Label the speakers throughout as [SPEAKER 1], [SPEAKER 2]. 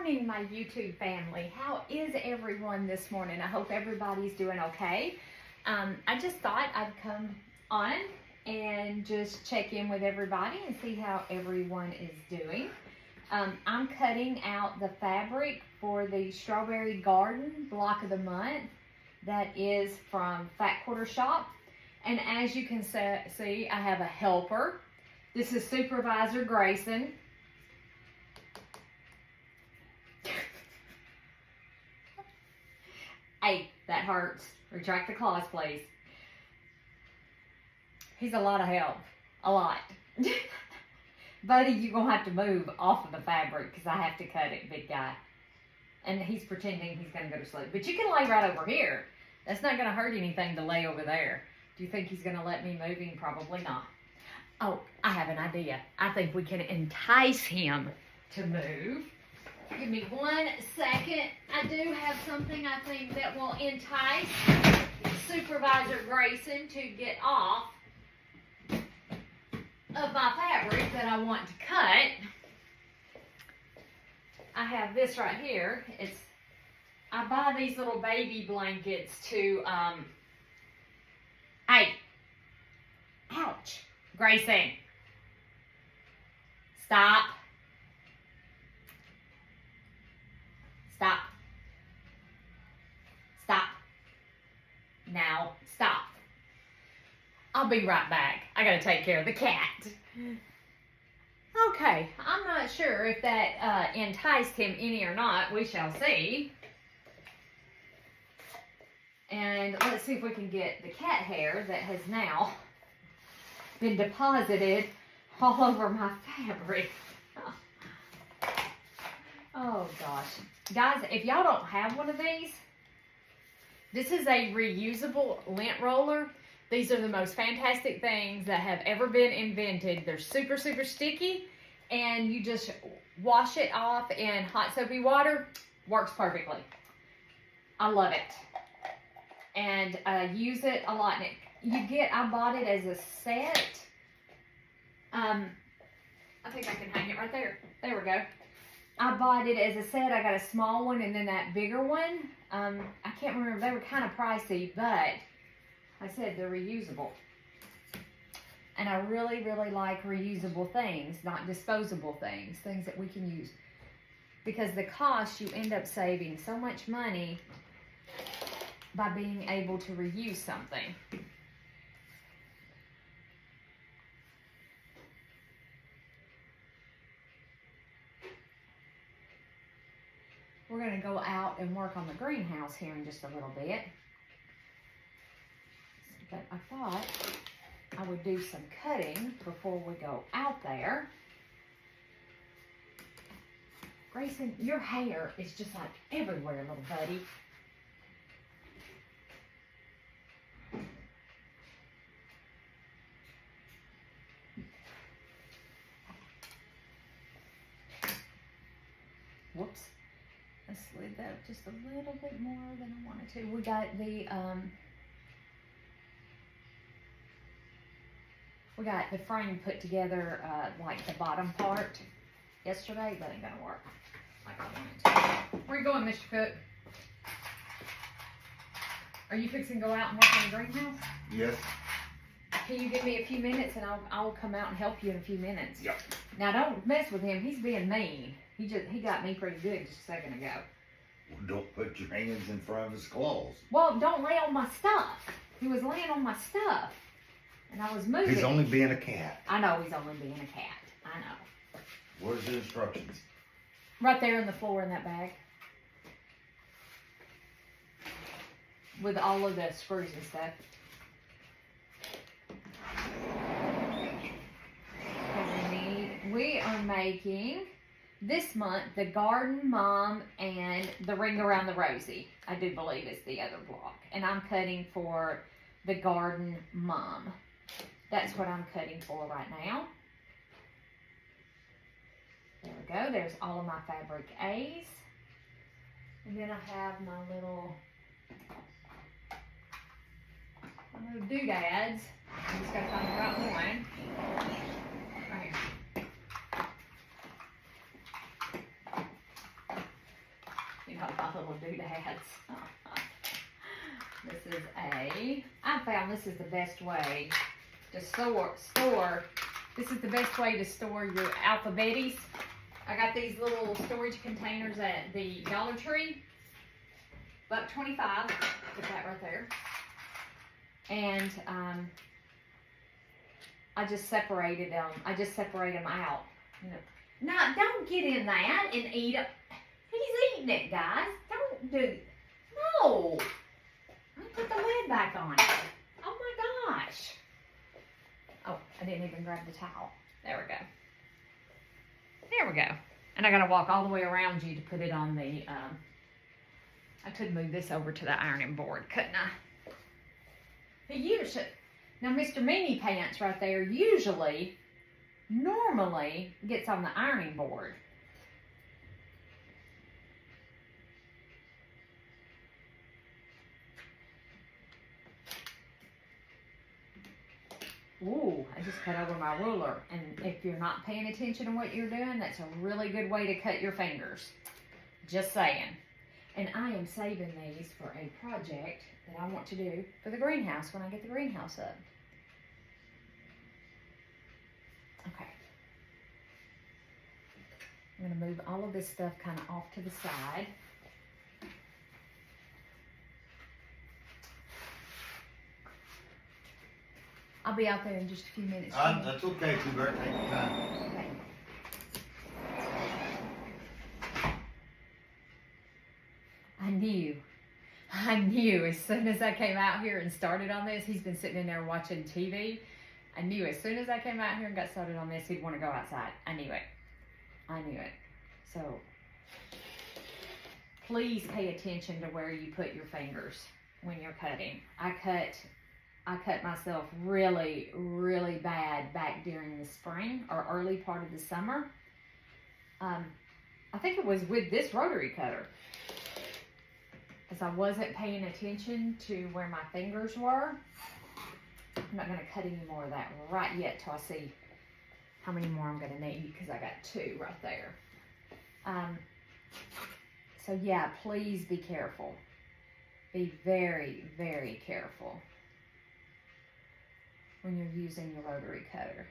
[SPEAKER 1] morning, my YouTube family. How is everyone this morning? I hope everybody's doing okay. I just thought I'd come on and just check in with everybody and see how everyone is doing. I'm cutting out the fabric for the Strawberry Garden Block of the Month. That is from Fat Quarter Shop. And as you can see, I have a helper. This is Supervisor Grayson. Hey, that hurts. Retract the claws, please. He's a lot of help. A lot. Buddy, you're going to have to move off of the fabric because I have to cut it, big guy. And he's pretending he's going to go to sleep. But you can lay right over here. That's not going to hurt anything to lay over there. Do you think he's going to let me move him? Probably not. Oh, I have an idea. I think we can entice him to move. Give me 1 second. I do have something I think that will entice Supervisor Grayson to get off of my fabric that I want to cut. I have this right here. I buy these little baby blankets to, hey, ouch, Grayson, stop. Stop. Stop. Now, stop. I'll be right back. I gotta take care of the cat. Okay, I'm not sure if that enticed him any or not. We shall see. And let's see if we can get the cat hair that has now been deposited all over my fabric. Oh gosh. Guys, if y'all don't have one of these, this is a reusable lint roller. These are the most fantastic things that have ever been invented. They're super, super sticky, and you just wash it off in hot soapy water. Works perfectly. I love it. And I use it a lot. I bought it as a set. I think I can hang it right there. There we go. I bought it as a set. I got a small one and then that bigger one. I can't remember. They were kind of pricey, but I said they're reusable. And I really, really like reusable things, not disposable things, things that we can use. Because the cost, you end up saving so much money by being able to reuse something. We're going to go out and work on the greenhouse here in just a little bit. But I thought I would do some cutting before we go out there. Grayson, your hair is just like everywhere, little buddy. Whoops. I slid that just a little bit more than I wanted to. We got the frame put together, like the bottom part yesterday. That ain't gonna work like I wanted to. Where you going, Mr. Cook? Are you fixing to go out and work on the greenhouse?
[SPEAKER 2] Yes.
[SPEAKER 1] Can you give me a few minutes and I'll come out and help you in a few minutes?
[SPEAKER 2] Yep.
[SPEAKER 1] Now don't mess with him. He's being mean. He got me pretty good just a second ago.
[SPEAKER 2] Well, don't put your hands in front of his claws.
[SPEAKER 1] Well, don't lay on my stuff. He was laying on my stuff. And I was moving.
[SPEAKER 2] He's only being a cat.
[SPEAKER 1] I know he's only being a cat. I know.
[SPEAKER 2] Where's the instructions?
[SPEAKER 1] Right there on the floor in that bag. With all of the screws and stuff. We are making, this month, the Garden BOM and the Ring Around the Rosie. I do believe it's the other block. And I'm cutting for the Garden BOM. That's what I'm cutting for right now. There we go. There's all of my fabric A's. And then I have my little doodads. I just got to find the right one. Right here. This is I found this is the best way to store, this is the best way to store your alphabetis. I got these little storage containers at the Dollar Tree. $1.25, put that right there. And I just separated them. I just separate them out. You know. Now, don't get in that and eat it. He's eating it, guys. Don't do. No. Let me put the lid back on it. Oh my gosh. Oh, I didn't even grab the towel. There we go. There we go. And I gotta walk all the way around you to put it on the. I could move this over to the ironing board, couldn't I? Now, Mr. Meanie Pants right there normally gets on the ironing board. Ooh, I just cut over my ruler. And if you're not paying attention to what you're doing, that's a really good way to cut your fingers. Just saying. And I am saving these for a project that I want to do for the greenhouse when I get the greenhouse up. Okay. I'm going to move all of this stuff kind of off to the side. I'll be out there in just a few minutes.
[SPEAKER 2] That's okay, T-Bert. Take your time.
[SPEAKER 1] Okay. I knew as soon as I came out here and started on this, he's been sitting in there watching TV. I knew as soon as I came out here and got started on this, he'd want to go outside. I knew it. So please pay attention to where you put your fingers when you're cutting. I cut myself really, really bad back during the spring or early part of the summer. I think it was with this rotary cutter. Because I wasn't paying attention to where my fingers were. I'm not going to cut any more of that right yet till I see how many more I'm going to need, because I got 2 right there. So yeah, please be careful. Be very, very careful when you're using your rotary cutter.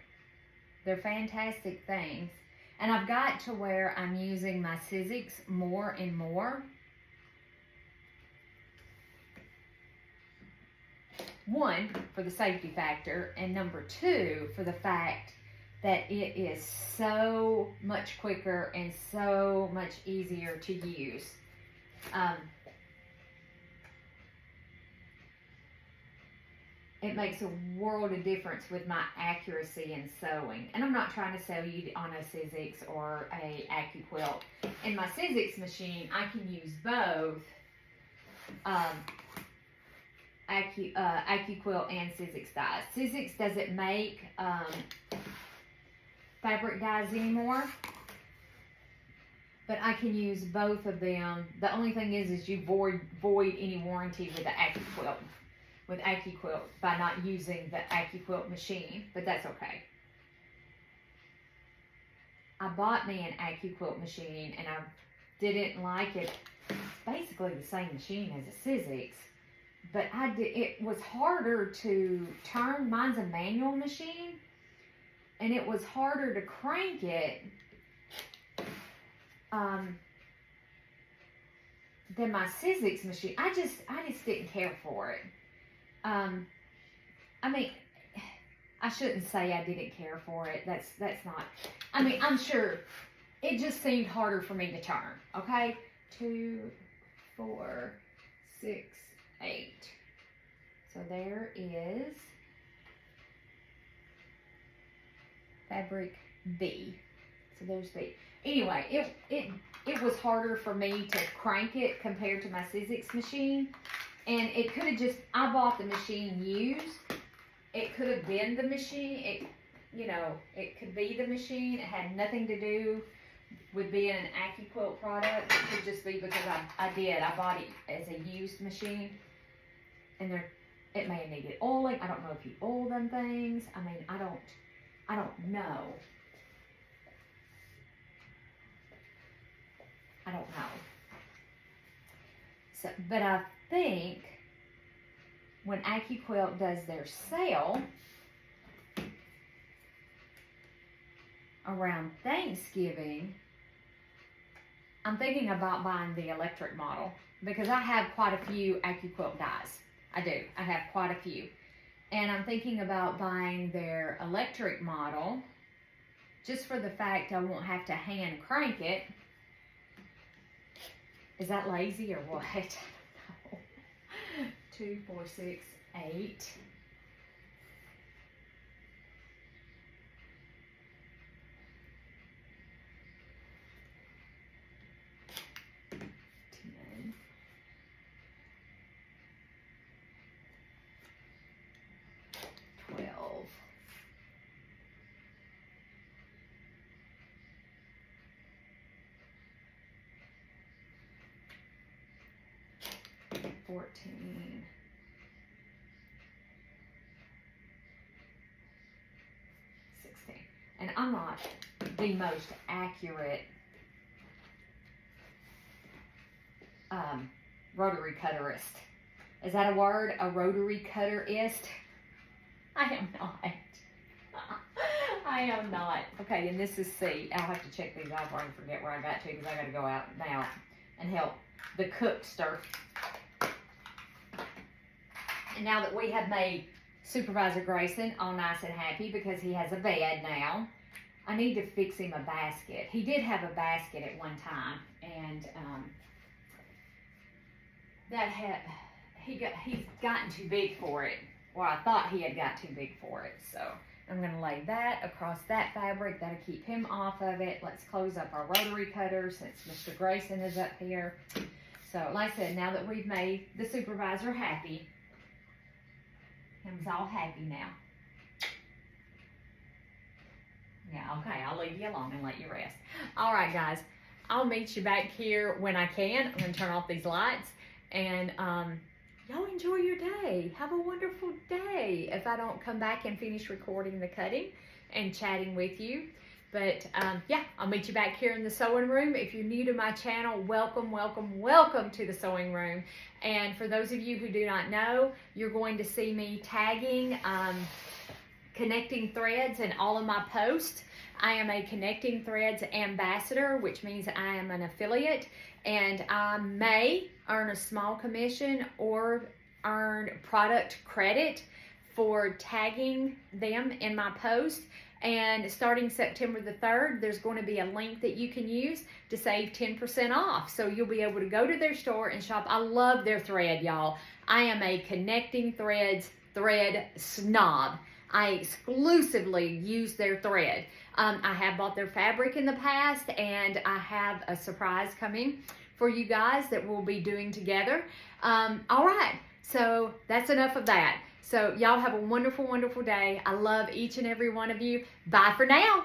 [SPEAKER 1] They're fantastic things. And I've got to where I'm using my Sizzix more and more. One, for the safety factor, and number 2, for the fact that it is so much quicker and so much easier to use. It makes a world of difference with my accuracy in sewing. And I'm not trying to sew you on a Sizzix or a ACTCOOK. In my Sizzix machine, I can use both ACTCOOK and Sizzix dyes. Sizzix doesn't make fabric dyes anymore, but I can use both of them. The only thing is you void any warranty with the ACTCOOK by not using the ACTCOOK machine, but that's okay. I bought me an ACTCOOK machine and I didn't like it. It's basically the same machine as a Sizzix. But it was harder to turn. Mine's a manual machine, and it was harder to crank it than my Sizzix machine. I just didn't care for it. I mean, I shouldn't say I didn't care for it. That's not. I mean, I'm sure it just seemed harder for me to turn. Okay, 2, 4, 6, 8. So there is fabric B. So there's B. Anyway, it was harder for me to crank it compared to my Sizzix machine. And it could have just, I bought the machine used. It could have been the machine. It could be the machine. It had nothing to do with being an ACTCOOK product. It could just be because I bought it as a used machine. And it may have needed oiling. I don't know if you oil them things. I mean, I don't know. So, but I think when ACTCOOK does their sale around Thanksgiving, I'm thinking about buying the electric model because I have quite a few ACTCOOK dies. I do. I have quite a few. And I'm thinking about buying their electric model just for the fact I won't have to hand crank it. Is that lazy or what? I don't know. 2, 4, 6, 8. $14, $16, and I'm not the most accurate rotary cutterist. Is that a word? A rotary cutterist? I am not. I am not. Okay, and this is C. I'll have to check these off or I forget where I got to because I got to go out now and help the cookster. And now that we have made Supervisor Grayson all nice and happy because he has a bed now, I need to fix him a basket. He did have a basket at one time, and he's gotten too big for it. Or I thought he had got too big for it. So I'm going to lay that across that fabric. That'll keep him off of it. Let's close up our rotary cutter since Mr. Grayson is up here. So like I said, now that we've made the supervisor happy, him's all happy now. Yeah, okay, I'll leave you alone and let you rest. All right, guys, I'll meet you back here when I can. I'm going to turn off these lights, and y'all enjoy your day. Have a wonderful day if I don't come back and finish recording the cutting and chatting with you. But yeah, I'll meet you back here in the sewing room. If you're new to my channel, welcome, welcome, welcome to the sewing room. And for those of you who do not know, you're going to see me tagging connecting threads in all of my posts. I am a Connecting Threads ambassador, which means I am an affiliate, and I may earn a small commission or earn product credit for tagging them in my post. And starting September the 3rd, there's going to be a link that you can use to save 10% off. So you'll be able to go to their store and shop. I love their thread, y'all. I am a Connecting Threads thread snob. I exclusively use their thread. I have bought their fabric in the past, and I have a surprise coming for you guys that we'll be doing together. All right, so that's enough of that. So y'all have a wonderful, wonderful day. I love each and every one of you. Bye for now.